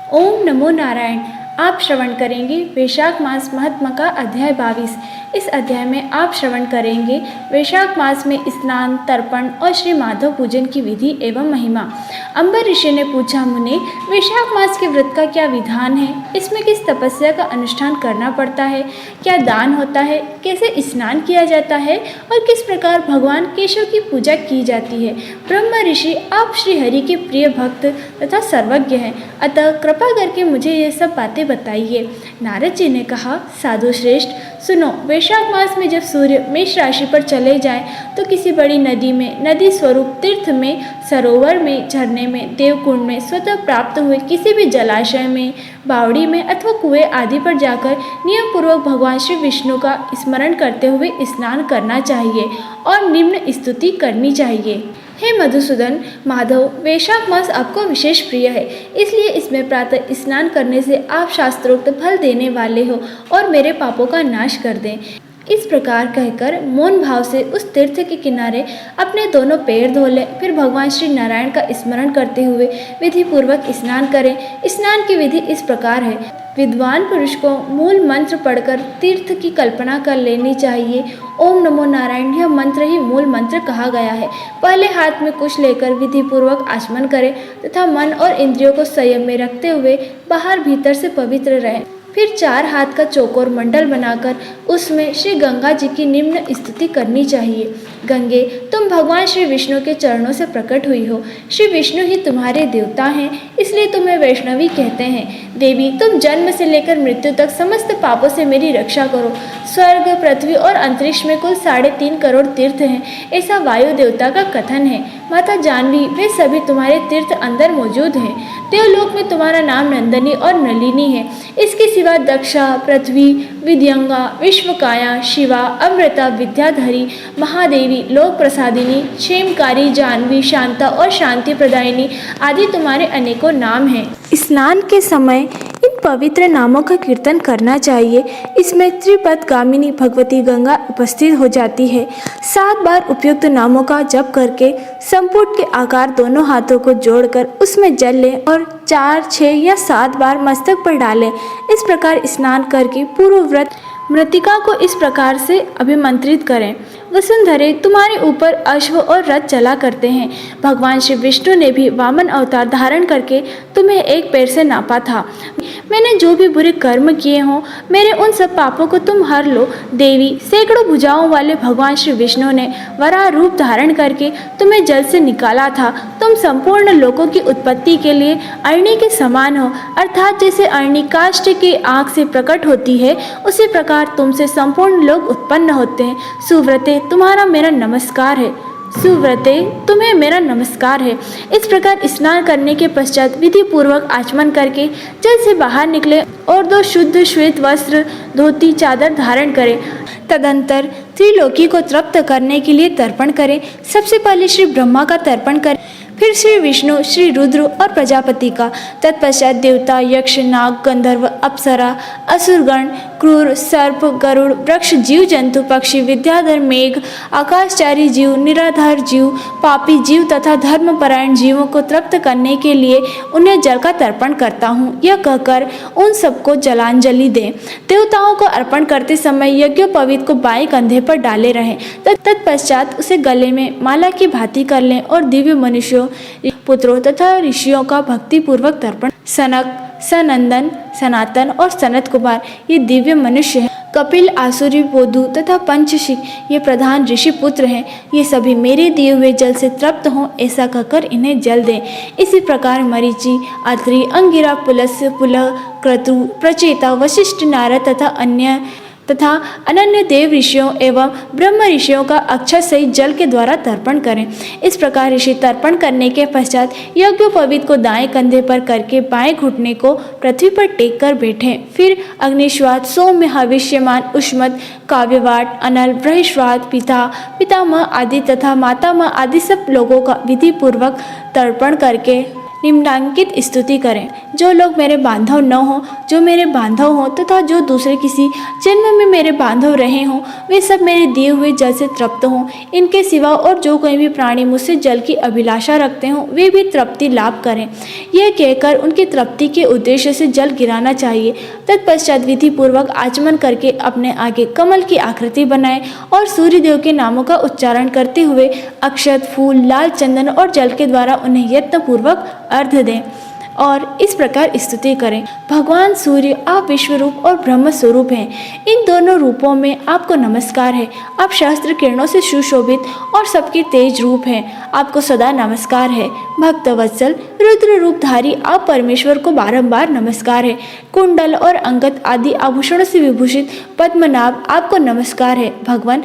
ओम नमो नारायण। आप श्रवण करेंगे वैशाख मास महात्मा का अध्याय 22। इस अध्याय में आप श्रवण करेंगे वैशाख मास में स्नान, तर्पण और श्री माधव पूजन की विधि एवं महिमा। अंबर ऋषि ने पूछा, मुने, वैशाख मास के व्रत का क्या विधान है? इसमें किस तपस्या का अनुष्ठान करना पड़ता है? क्या दान होता है? कैसे स्नान किया जाता है? और किस प्रकार भगवान केशव की पूजा की जाती है? ब्रह्म ऋषि, आप श्री हरि के प्रिय भक्त तथा सर्वज्ञ हैं, अतः कृपा करके मुझे ये सब बातें बताइए। नारद जी ने कहा, साधु श्रेष्ठ, सुनो, वैशाख मास में जब सूर्य मेष राशि पर चले जाएं, तो किसी बड़ी नदी में, नदी स्वरूप तीर्थ में, सरोवर में, झरने में, देवकुंड में, स्वतः प्राप्त हुए किसी भी जलाशय में, बावड़ी में अथवा कुएं आदि पर जाकर नियम पूर्वक भगवान श्री विष्णु का स्मरण करते हुए स्नान करना चाहिए और निम्न स्तुति करनी चाहिए। हे मधुसूदन, माधव, वैशाख मास आपको विशेष प्रिय है, इसलिए इसमें प्रातः स्नान करने से आप शास्त्रोक्त फल देने वाले हो और मेरे पापों का नाश कर दें। इस प्रकार कहकर मौन भाव से उस तीर्थ के किनारे अपने दोनों पैर धो लें, फिर भगवान श्री नारायण का स्मरण करते हुए विधि पूर्वक स्नान करें। स्नान की विधि इस प्रकार है। विद्वान पुरुष को मूल मंत्र पढ़कर तीर्थ की कल्पना कर लेनी चाहिए। ओम नमो नारायण यह मंत्र ही मूल मंत्र कहा गया है। पहले हाथ में कुश लेकर विधि पूर्वक आचमन करें तथा मन और इंद्रियों को संयम में रखते हुए बाहर भीतर से पवित्र रहें। फिर 4 हाथ का चौकोर मंडल बनाकर उसमें श्री गंगा जी की निम्न स्तुति करनी चाहिए। गंगे, तुम भगवान श्री विष्णु के चरणों से प्रकट हुई हो। श्री विष्णु ही तुम्हारे देवता हैं, इसलिए तुम्हें वैष्णवी कहते हैं। देवी, तुम जन्म से लेकर मृत्यु तक समस्त पापों से मेरी रक्षा करो। स्वर्ग, पृथ्वी और अंतरिक्ष में कुल 3.5 करोड़ तीर्थ हैं, ऐसा वायु देवता का कथन है। माता जानवी, वे सभी तुम्हारे तीर्थ अंदर मौजूद हैं। देवलोक में तुम्हारा नाम नंदनी और नलिनी है। इसके सिवा दक्षा, पृथ्वी, विद्यंगा, विश्वकाया, शिवा, अमृता, विद्याधरी, महादेवी, लोक प्रसादिनी, क्षेमकारी, जानवी, शांता और शांति प्रदायिनी आदि तुम्हारे अनेकों नाम हैं। स्नान के समय इन पवित्र नामों का कीर्तन करना चाहिए। इसमें त्रिपदगामिनी भगवती गंगा उपस्थित हो जाती है। 7 बार उपयुक्त नामों का जप करके संपुट के आकार दोनों हाथों को जोड़कर उसमें जल लें और 4, 6 या 7 बार मस्तक पर डालें। इस प्रकार स्नान करके पूर्व व्रत मृतिका को इस प्रकार से अभिमंत्रित करें, वसुंधरे, तुम्हारे ऊपर अश्व और रथ चला करते हैं। भगवान श्री विष्णु ने भी वामन अवतार धारण करके तुम्हें एक पैर से नापा था। मैंने जो भी बुरे कर्म किए हों, मेरे उन सब पापों को तुम हर लो। देवी, सैकड़ों भुजाओं वाले भगवान श्री विष्णु ने वराह रूप धारण करके तुम्हें जल से निकाला था। तुम संपूर्ण लोकों की उत्पत्ति के लिए अरणी के समान हो, अर्थात जैसे अरणी काष्ठ की आग से प्रकट होती है, उसी प्रकार तुमसे संपूर्ण लोग उत्पन्न होते हैं। सुव्रते, तुम्हारा मेरा नमस्कार है। सुव्रते, तुम्हें मेरा नमस्कार है। इस प्रकार स्नान करने के पश्चात विधि पूर्वक आचमन करके जल से बाहर निकले और 2 शुद्ध श्वेत वस्त्र, धोती, चादर धारण करें। तदंतर त्रिलोकी को तृप्त करने के लिए तर्पण करें। सबसे पहले श्री ब्रह्मा का तर्पण करें, फिर श्री विष्णु, श्री रुद्र और प्रजापति का। तत्पश्चात देवता, यक्ष, नाग, गंधर्व, अप्सरा, असुरगण, क्रूर, सर्प, गरुड़, वृक्ष, जीव जंतु, पक्षी, विद्याधर, मेघ, आकाशचारी जीव, निराधार जीव, पापी जीव तथा धर्मपरायण जीवों को तृप्त करने के लिए उन्हें जल का तर्पण करता हूँ। यह कहकर उन सबको जलांजलि दें। देवताओं को अर्पण करते समय यज्ञोपवीत को बाएं कंधे पर डाले रहें। तत्पश्चात उसे गले में माला की भांति कर लें और दिव्य मनुष्यों, पुत्रों तथा ऋषियों का भक्ति पूर्वक तर्पण। सनक, सनंदन, सनातन और सनत कुमार ये दिव्य मनुष्य हैं। कपिल, आसुरी, बोधु तथा पंचशिख ये प्रधान ऋषि पुत्र हैं। ये सभी मेरे दिए हुए जल से तृप्त हों, ऐसा कहकर इन्हें जल दें। इसी प्रकार मरीचि, अत्रि, अंगिरा, पुलस्त्य, पुलह, क्रतु, प्रचेता, वशिष्ठ, नारद तथा अनन्य देव ऋषियों एवं ब्रह्म ऋषियों का अक्षत सहित जल के द्वारा तर्पण करें। इस प्रकार ऋषि तर्पण करने के पश्चात यज्ञोपवीत को दाएं कंधे पर करके बाएं घुटने को पृथ्वी पर टेक कर बैठें। फिर अग्निश्वात, सौम्य, हविष्यमान, उष्मत, काव्यवाट, अनल, बृहस्वात, पितामह आदि तथा मातामह आदि सब लोगों का विधि पूर्वक तर्पण करके निम्नांकित स्तुति करें। जो लोग मेरे बांधव न हों, जो मेरे बांधव हों तथा जो दूसरे किसी जन्म में मेरे बांधव रहे हों, वे सब मेरे दिए हुए जल से तृप्त हों। इनके सिवा और जो कोई भी प्राणी मुझसे जल की अभिलाषा रखते हों, वे भी तृप्ति लाभ करें। यह कहकर उनकी तृप्ति के उद्देश्य से जल गिराना चाहिए। तत्पश्चात विधि पूर्वक आचमन करके अपने आगे कमल की आकृति बनाएं और सूर्य देव के नामों का उच्चारण करते हुए अक्षत, फूल, लाल चंदन और जल के द्वारा उन्हें यत्न पूर्वक अर्घ्य दें और इस प्रकार स्तुति करें। भगवान सूर्य, आप विश्व रूप और ब्रह्म स्वरूप हैं। इन दोनों रूपों में आपको नमस्कार है। आप शास्त्र किरणों से सुशोभित और सबके तेज रूप हैं। आपको सदा नमस्कार है। भक्त वत्सल, रुद्र रूपधारी आप परमेश्वर को बारंबार नमस्कार है। कुंडल और अंगद आदि आभूषणों से विभूषित पद्मनाभ, आपको नमस्कार है। भगवान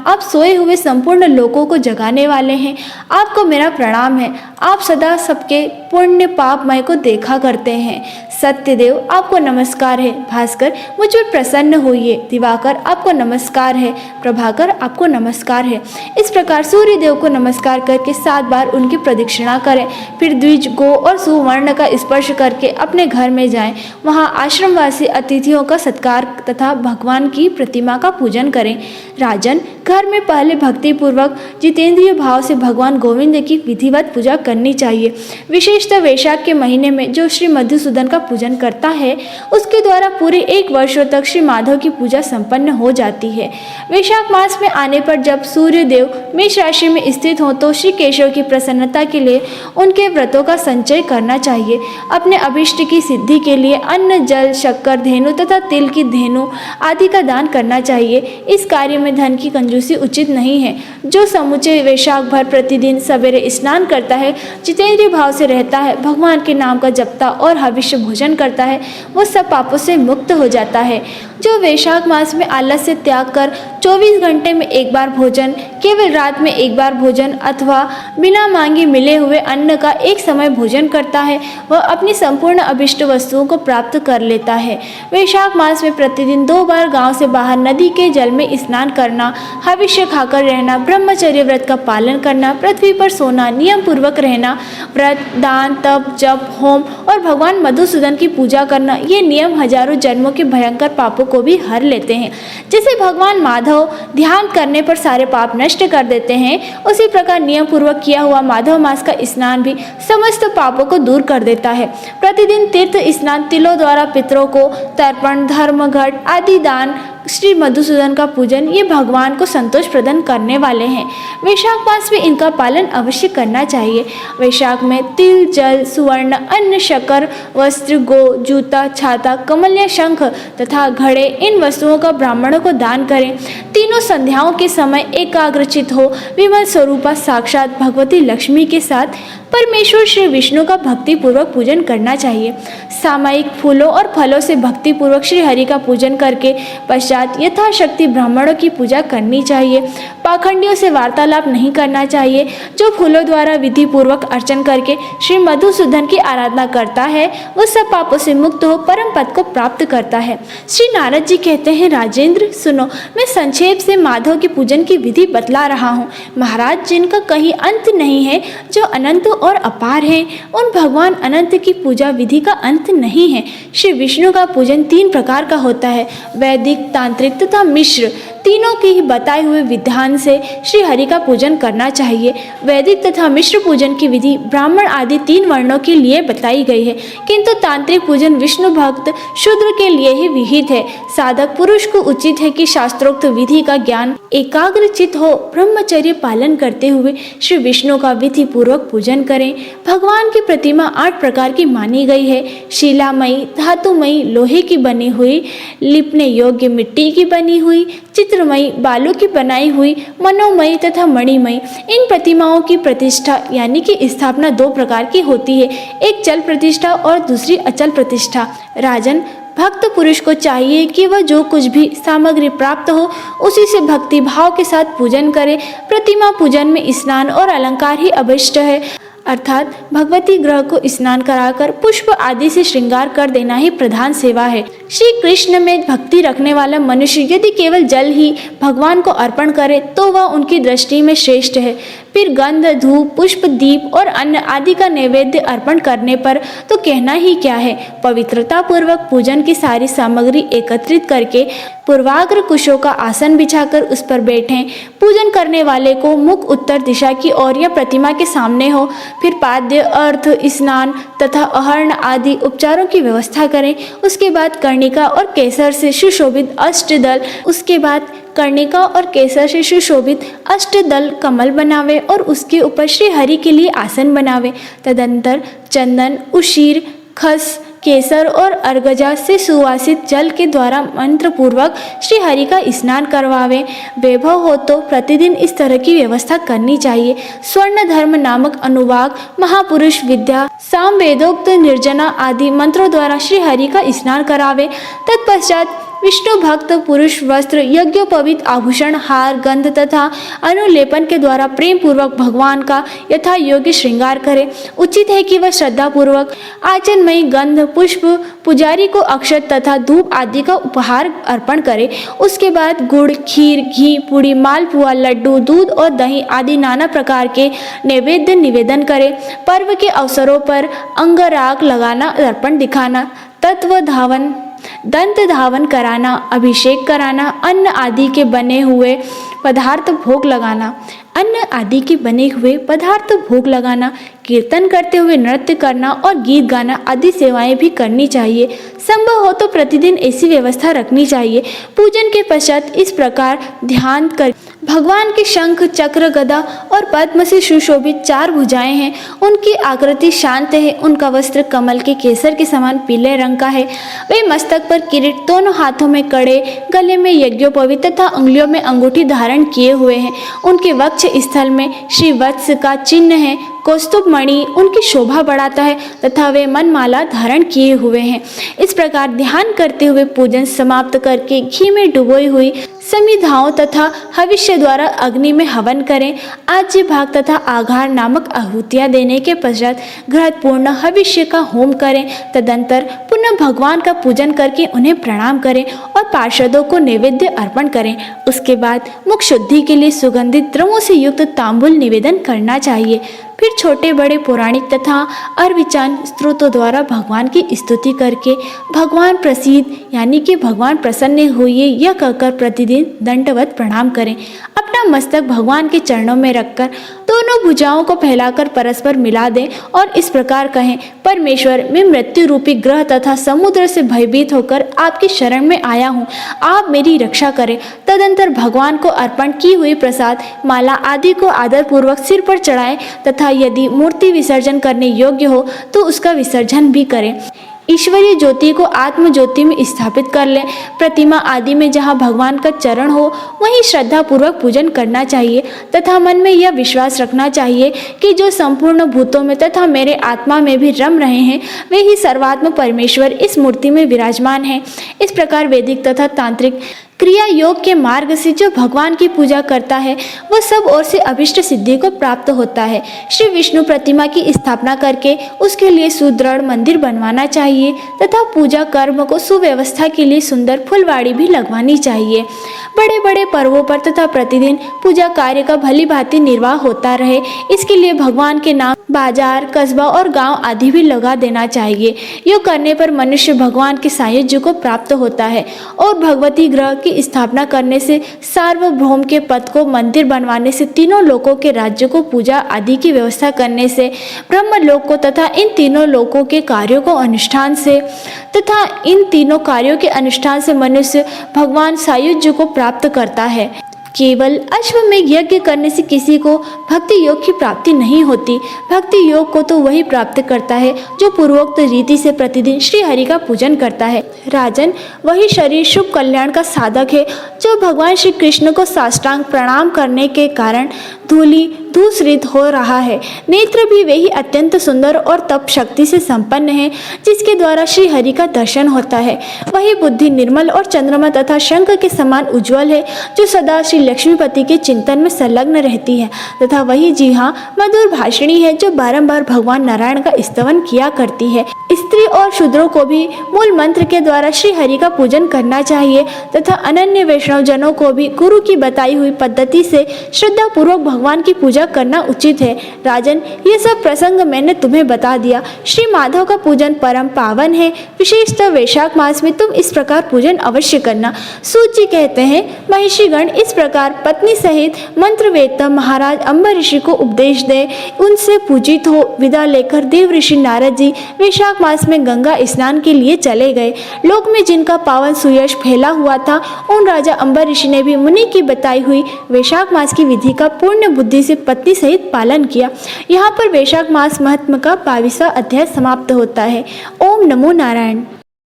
आप सोए हुए संपूर्ण लोकों को जगाने वाले हैं। आपको मेरा प्रणाम है। आप सदा सबके पुण्य पापमय को देखा करते हैं। सत्यदेव, आपको नमस्कार है। भास्कर, मुझ पर प्रसन्न होइए। दिवाकर, आपको नमस्कार है। प्रभाकर, आपको नमस्कार है। इस प्रकार सूर्य देव को नमस्कार करके 7 बार उनकी प्रदक्षिणा करें। फिर द्विज, गो और सुवर्ण का स्पर्श करके अपने घर में जाएं। वहाँ आश्रमवासी अतिथियों का सत्कार तथा भगवान की प्रतिमा का पूजन करें। राजन, घर में पहले भक्ति पूर्वक जितेंद्रिय भाव से भगवान गोविंद की विधिवत पूजा करनी चाहिए। विशेषतः वैशाख के महीने में जो श्री मधुसूदन का पूजन करता है, उसके द्वारा पूरे 1 वर्षों तक श्री माधव की पूजा संपन्न हो जाती है। वैशाख मास में आने पर जब सूर्य देव मेष राशि में स्थित हो तो श्री केशव की प्रसन्नता के लिए उनके व्रतों का संचय करना चाहिए। अपने अभिष्ट की सिद्धि के लिए अन्न, जल, शक्कर, धेनु तथा तिल की धेनु आदि का दान करना चाहिए। इस कार्य में धन की कंजूसी उचित नहीं है। जो समुचे वैशाख भर प्रतिदिन सवेरे स्नान करता है, जितेंद्रिय भाव से रहता है, भगवान के नाम का जपता और हविष्य भोजन करता है, वो सब पापों से मुक्त हो जाता है। जो वैशाख मास में आलस से त्याग कर 24 घंटे में 1 बार भोजन, केवल रात में 1 बार भोजन अथवा बिना मांगे मिले हुए अन्न का एक समय भोजन करता है, वह अपनी संपूर्ण अभिष्ट वस्तुओं को प्राप्त कर लेता है। वैशाख मास में प्रतिदिन 2 बार गांव से बाहर नदी के जल में स्नान करना, हविष्य खाकर रहना, ब्रह्मचर्य व्रत का पालन करना, पृथ्वी पर सोना, नियम पूर्वक रहना, व्रत, दान, तप, जप, होम और भगवान मधुसूदन की पूजा करना, ये नियम हजारों जन्मों के भयंकर पापों को भी हर लेते हैं। जैसे भगवान माधव ध्यान करने पर सारे पाप नष्ट कर देते हैं, उसी प्रकार नियम पूर्वक किया हुआ माधव मास का स्नान भी समस्त पापों को दूर कर देता है। प्रतिदिन तीर्थ स्नान, तिलों द्वारा पितरों को तर्पण, धर्मघट आदि दान, श्री मधुसूदन का पूजन, ये भगवान को संतोष प्रदान करने वाले हैं। वैशाख मास में इनका पालन अवश्य करना चाहिए। वैशाख में तिल, जल, सुवर्ण, अन्न, शक्कर, वस्त्र, गो, जूता, छाता, कमल या शंख तथा घड़े, इन वस्तुओं का ब्राह्मणों को दान करें। तीनों संध्याओं के समय एकाग्रचित हो विमल स्वरूपा साक्षात भगवती लक्ष्मी के साथ परमेश्वर श्री विष्णु का भक्ति पूर्वक पूजन करना चाहिए। सामयिक फूलों और फलों से भक्ति पूर्वक श्री हरि का पूजन करके पश्चात यथाशक्ति ब्राह्मणों की पूजा करनी चाहिए। पाखंडियों से वार्तालाप नहीं करना चाहिए। जो फूलों द्वारा विधि पूर्वक अर्चन करके श्री मधुसूदन की आराधना करता है, वह सब पापों से मुक्त हो परम पद को प्राप्त करता है। श्री नारद जी कहते हैं, राजेंद्र सुनो, मैं संक्षेप से माधव के पूजन की विधि बतला रहा हूँ। महाराज, जिनका कहीं अंत नहीं है, जो अनंत और अपार है, उन भगवान अनंत की पूजा विधि का अंत नहीं है। श्री विष्णु का पूजन 3 प्रकार का होता है, वैदिक, तांत्रिक तथा मिश्र। तीनों के ही बताए हुए विधान से श्री हरि का पूजन करना चाहिए। वैदिक तथा मिश्र पूजन की विधि ब्राह्मण आदि 3 वर्णों के लिए बताई गई है, किंतु तांत्रिक पूजन विष्णु भक्त शूद्र के लिए ही विहित है। साधक पुरुष को उचित है कि शास्त्रोक्त विधि का ज्ञान एकाग्रचित हो ब्रह्मचर्य पालन करते हुए श्री विष्णु का विधि पूर्वक पूजन करें। भगवान की प्रतिमा 8 प्रकार की मानी गई है। शिलामयी, धातुमयी, लोहे की बनी हुई, लिपने योग्य मिट्टी की बनी हुई, चित्रमयी, बालों की बनाई हुई, मनोमयी तथा मणिमयी। इन प्रतिमाओं की प्रतिष्ठा यानी कि स्थापना 2 प्रकार की होती है, एक चल प्रतिष्ठा और दूसरी अचल प्रतिष्ठा। राजन, भक्त पुरुष को चाहिए कि वह जो कुछ भी सामग्री प्राप्त हो उसी से भक्ति भाव के साथ पूजन करे। प्रतिमा पूजन में स्नान और अलंकार ही अभिष्ट है, अर्थात भगवती ग्रह को स्नान कराकर पुष्प आदि से श्रृंगार कर देना ही प्रधान सेवा है। श्री कृष्ण में भक्ति रखने वाला मनुष्य यदि केवल जल ही भगवान को अर्पण करे तो वह उनकी दृष्टि में श्रेष्ठ है। फिर गंध, धूप, पुष्प, दीप और अन्न आदि का नैवेद्य अर्पण करने पर तो कहना ही क्या है। पवित्रता पूर्वक पूजन की सारी सामग्री एकत्रित करके पूर्वाग्र कुशों का आसन बिछाकर उस पर बैठें। पूजन करने वाले को मुख उत्तर दिशा की ओर या प्रतिमा के सामने हो। फिर पाद्य, अर्थ, स्नान तथा अहर्ण आदि उपचारों की व्यवस्था करें। उसके बाद कर्णिका और केसर से सुशोभित अष्टदल कमल बनावे और उसके ऊपर श्री हरि के लिए आसन बनावे। तदंतर चंदन, उशीर, खस, केसर और अर्गजा से सुवासित जल के द्वारा मंत्र पूर्वक श्री हरि का स्नान करवावे। वैभव हो तो प्रतिदिन इस तरह की व्यवस्था करनी चाहिए। स्वर्ण धर्म नामक अनुवाक, महापुरुष विद्या, साम, वेदोक्त, निर्जना आदि मंत्रों द्वारा श्री हरि का स्नान करावे। तत्पश्चात विष्णु भक्त पुरुष वस्त्र, यज्ञोपवीत आभूषण, हार, गंध तथा अनुलेपन के द्वारा प्रेम पूर्वक भगवान का यथा योग्य श्रृंगार करे। उचित है कि वह श्रद्धा पूर्वक आचनमयी गंध, पुष्प, पुजारी को अक्षत तथा धूप आदि का उपहार अर्पण करे। उसके बाद गुड़, खीर, घी, पूड़ी, मालपुआ, लड्डू, दूध और दही आदि नाना प्रकार के नैवेद्य निवेदन करे। पर्व के अवसरों पर अंगराग लगाना, अर्पण दिखाना, दंत धावन कराना, अभिषेक कराना, अन्न आदि के बने हुए पदार्थ भोग लगाना, कीर्तन करते हुए नृत्य करना और गीत गाना आदि सेवाएं भी करनी चाहिए। संभव हो तो प्रतिदिन ऐसी व्यवस्था रखनी चाहिए। पूजन के पश्चात इस प्रकार ध्यान कर भगवान के शंख, चक्र, गदा और पद्म से सुशोभित 4 भुजाएं हैं। उनकी आकृति शांत है। उनका वस्त्र कमल के केसर के समान पीले रंग का है। वे मस्तक पर किरीट, दोनों हाथों में कड़े, गले में यज्ञोपवीत तथा उंगलियों में अंगूठी धारण किए हुए हैं। उनके वक्ष स्थल में श्री वत्स का चिन्ह है। कौस्तुभ मणि उनकी शोभा बढ़ाता है तथा वे मनमाला धारण किए हुए हैं। इस प्रकार ध्यान करते हुए पूजन समाप्त करके घी में डुबोई हुई समिधाओं तथा हविष्य द्वारा अग्नि में हवन करें। आज्य भाग तथा आघार नामक आहुतियां देने के पश्चात घृतपूर्ण हविष्य का होम करें। तदंतर पुनः भगवान का पूजन करके उन्हें प्रणाम करें और पार्षदों को नैवेद्य अर्पण करें। उसके बाद मुख शुद्धि के लिए सुगंधित द्रव्यों से युक्त तांबूल निवेदन करना चाहिए। फिर छोटे बड़े पौराणिक तथा अर्विचान स्त्रोतों द्वारा भगवान की स्तुति करके भगवान प्रसीद यानी कि भगवान प्रसन्न होइए यह कहकर प्रतिदिन दंडवत प्रणाम करें। अपना मस्तक भगवान के चरणों में रखकर दोनों भुजाओं को फैलाकर परस्पर मिला दें और इस प्रकार कहें, परमेश्वर, मैं मृत्यु रूपी ग्रह तथा समुद्र से भयभीत होकर आपकी शरण में आया हूँ, आप मेरी रक्षा करें। तदंतर भगवान को अर्पण की हुई प्रसाद, माला आदि को आदर पूर्वक सिर पर चढ़ाएं तथा यदि मूर्ति विसर्जन करने योग्य हो तो उसका विसर्जन भी करें। ईश्वरीय ज्योति को आत्म ज्योति में स्थापित कर लें। प्रतिमा आदि में जहाँ भगवान का चरण हो वहीं श्रद्धा पूर्वक पूजन करना चाहिए तथा मन में यह विश्वास रखना चाहिए कि जो संपूर्ण भूतों में तथा मेरे आत्मा में भी रम रहे हैं वे ही सर्वात्म परमेश्वर इस मूर्ति में विराजमान हैं। इस प्रकार वैदिक तथा तांत्रिक क्रिया योग के मार्ग से जो भगवान की पूजा करता है वह सब ओर से अभिष्ट सिद्धि को प्राप्त होता है। श्री विष्णु प्रतिमा की स्थापना करके उसके लिए सुदृढ़ मंदिर बनवाना चाहिए तथा पूजा कर्म को सुव्यवस्था के लिए सुंदर फुलवाड़ी भी लगवानी चाहिए। बड़े बड़े पर्वों पर तथा प्रतिदिन पूजा कार्य का भली भांति निर्वाह होता रहे, इसके लिए भगवान के नाम बाजार, कस्बा और गांव आदि भी लगा देना चाहिए। योग करने पर मनुष्य भगवान के सायुज्य को प्राप्त होता है और भगवती ग्रह की स्थापना करने से, सार्वभौम के पद को मंदिर बनवाने से, तीनों लोकों के राज्य को पूजा आदि की व्यवस्था करने से, ब्रह्म लोक को तथा इन तीनों लोकों के कार्यों को अनुष्ठान से तथा इन तीनों कार्यों के अनुष्ठान से मनुष्य भगवान सायुज्य को प्राप्त करता है। केवल अश्वमेध यज्ञ करने से किसी को भक्ति योग की प्राप्ति नहीं होती। भक्ति योग को तो वही प्राप्त करता है जो पूर्वोक्त रीति से प्रतिदिन श्री हरि का पूजन करता है। राजन, वही शरीर शुभ कल्याण का साधक है जो भगवान श्री कृष्ण को साष्टांग प्रणाम करने के कारण धूसरित हो रहा है। नेत्र भी वही अत्यंत सुंदर और तप शक्ति से संपन्न है जिसके द्वारा श्री हरि का दर्शन होता है। वही बुद्धि निर्मल और चंद्रमा तथा शंख के समान उज्जवल है जो सदा श्री लक्ष्मीपति के चिंतन में संलग्न रहती है तथा वही जी हाँ मधुर भाषिणी है जो बारंबार भगवान नारायण का स्तवन किया करती है। स्त्री और शूद्रों को भी मूल मंत्र के द्वारा श्री हरि का पूजन करना चाहिए तथा अनन्य वैष्णव जनों को भी गुरु की बताई हुई पद्धति से श्रद्धा पूर्वक भगवान की पूजा करना उचित है। राजन, ये सब प्रसंग मैंने तुम्हें बता दिया। श्री माधव का पूजन परम पावन है। विशेषतः वैशाख मास में तुम इस प्रकार पूजन अवश्य करना। सूत जी कहते हैं, महिषीगण इस प्रकार पत्नी सहित मंत्र वेदता महाराज अम्बर ऋषि को उपदेश दे, उनसे पूजित हो विदा लेकर देव ऋषि नारद जी वैशाख मास में गंगा स्नान के लिए चले गए। लोक में जिनका पावन सुयश फैला हुआ था, उन राजा अम्बर ऋषि ने भी मुनि की बताई हुई वैशाख मास की विधि का पूर्ण बुद्धि से पत्नी सहित पालन किया। यहाँ पर वैशाख मास महात्म का 22वां अध्याय समाप्त होता है। ओम नमो नारायण।